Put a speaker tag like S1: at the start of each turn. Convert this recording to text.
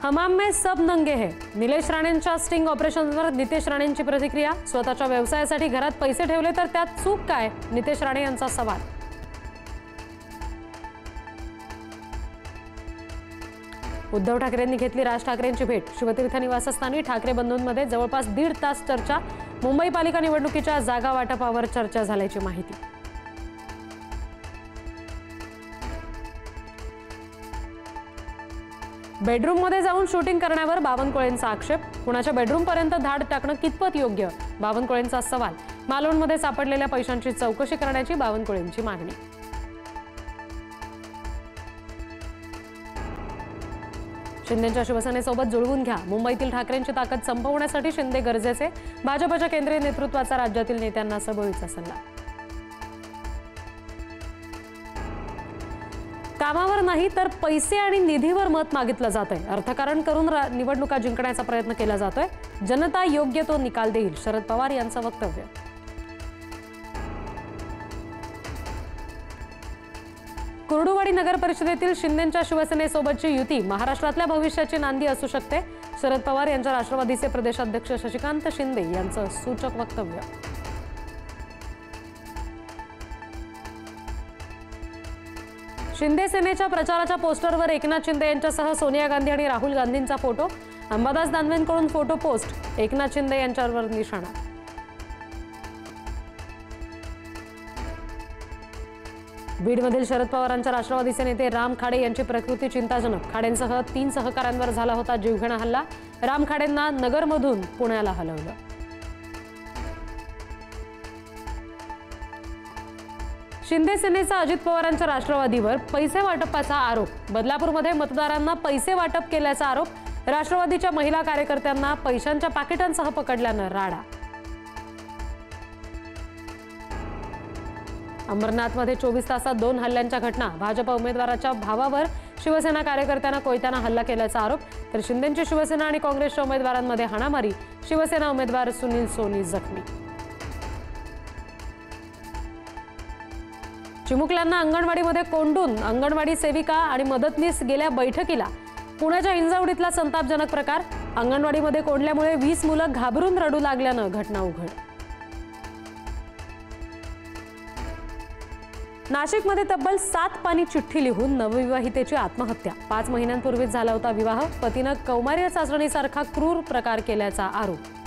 S1: हमाम में सब नंगे है। निलेश राणेंच्या स्टिंग ऑपरेशनवर नितेश राणेंची प्रतिक्रिया। स्वतःच्या व्यवसायासाठी घरात पैसे ठेवले तर त्यात चूक काय? नितेश राणे यांचा सवाल। उद्धव ठाकरेंनी घेतली राज ठाकरेंची भेट। शिवतीर्थ निवासस्थानी ठाकरे बंधूंमध्ये जवळपास 1.5 तास चर्चा। मुंबई पालिका निवडणुकीच्या जागा वाटपावर चर्चा झाल्याची माहिती। बेडरूममध्ये जाऊन शूटिंग करण्यावर बावनकुळेंचा आक्षेप। कुणाच्या बेडरूमपर्यंत धाड टाकणं कितपत योग्य? बावनकुळेंचा सवाल। मालवणमध्ये सापडलेल्या पैशांची चौकशी करण्याची बावनकुळेंची मागणी। शिंदेच्या शिवसेनेसोबत जुळवून घ्या। मुंबईतील ठाकरेंची ताकद संपवण्यासाठी शिंदे गरजेचे। भाजपच्या केंद्रीय नेतृत्वाचा राज्यातील नेत्यांना सबळीचा सल्ला। कामावर नाही तर पैसे आणि निधीवर मत मागितलं जातंय। अर्थकारण करून निवडणुका जिंकण्याचा प्रयत्न केला जातोय। जनता योग्य तो निकाल देईल, शरद पवार यांचं वक्तव्य। कुर्डुवाडी नगर परिषदेतील शिंदेच्या शिवसेनेसोबतची युती महाराष्ट्रातल्या भविष्याची नांदी असू शकते। शरद पवार यांच्या राष्ट्रवादीचे प्रदेशाध्यक्ष शशिकांत शिंदे यांचं सूचक वक्तव्य। शिंदे सेनेच्या प्रचाराच्या पोस्टरवर एकनाथ शिंदे यांच्यासह सोनिया गांधी आणि राहुल गांधींचा फोटो। अंबादास दानवेंकडून फोटो पोस्ट। एकनाथ शिंदे यांच्यावर निशाणा। बीडमधील शरद पवारांच्या राष्ट्रवादीचे नेते राम खाडे यांची प्रकृती चिंताजनक। खाडेंसह 3 सहकाऱ्यांवर झाला होता जीवघेणा हल्ला। राम खाडेंना नगरमधून पुण्याला हलवलं। शिंदे सेनेचा अजित पवारांच्या राष्ट्रवादीवर पैसे वाटपाचा आरोप। बदलापूरमध्ये मतदारांना पैसे वाटप केल्याचा आरोप। राष्ट्रवादीच्या महिला कार्यकर्त्यांना पैशांच्या पाकिटांसह पकडल्यानं राडा। अंबरनाथमध्ये 24 तासात 2 हल्ल्यांच्या घटना। भाजप उमेदवाराच्या भावावर शिवसेना कार्यकर्त्यांना कोयत्यानं हल्ला केल्याचा आरोप। तर शिंदेची शिवसेना आणि काँग्रेसच्या उमेदवारांमध्ये हाणामारी। शिवसेना उमेदवार सुनील सोनी जखमी। चिमुकल्यांना अंगणवाडीमध्ये कोंडून अंगणवाडी सेविका आणि मदतनीस गेल्या बैठकीला। पुण्याच्या हिंजवडीतला संतापजनक प्रकार। अंगणवाडीमध्ये कोंडल्यामुळे 20 मुलं घाबरून रडू लागल्यानं घटना उघड। नाशिकमध्ये तब्बल 7 पानी चिठ्ठी लिहून नवविवाहितेची आत्महत्या। 5 महिन्यांपूर्वीच झाला होता विवाह। पतीनं कौमार्य चाचणीसारखा क्रूर प्रकार केल्याचा आरोप।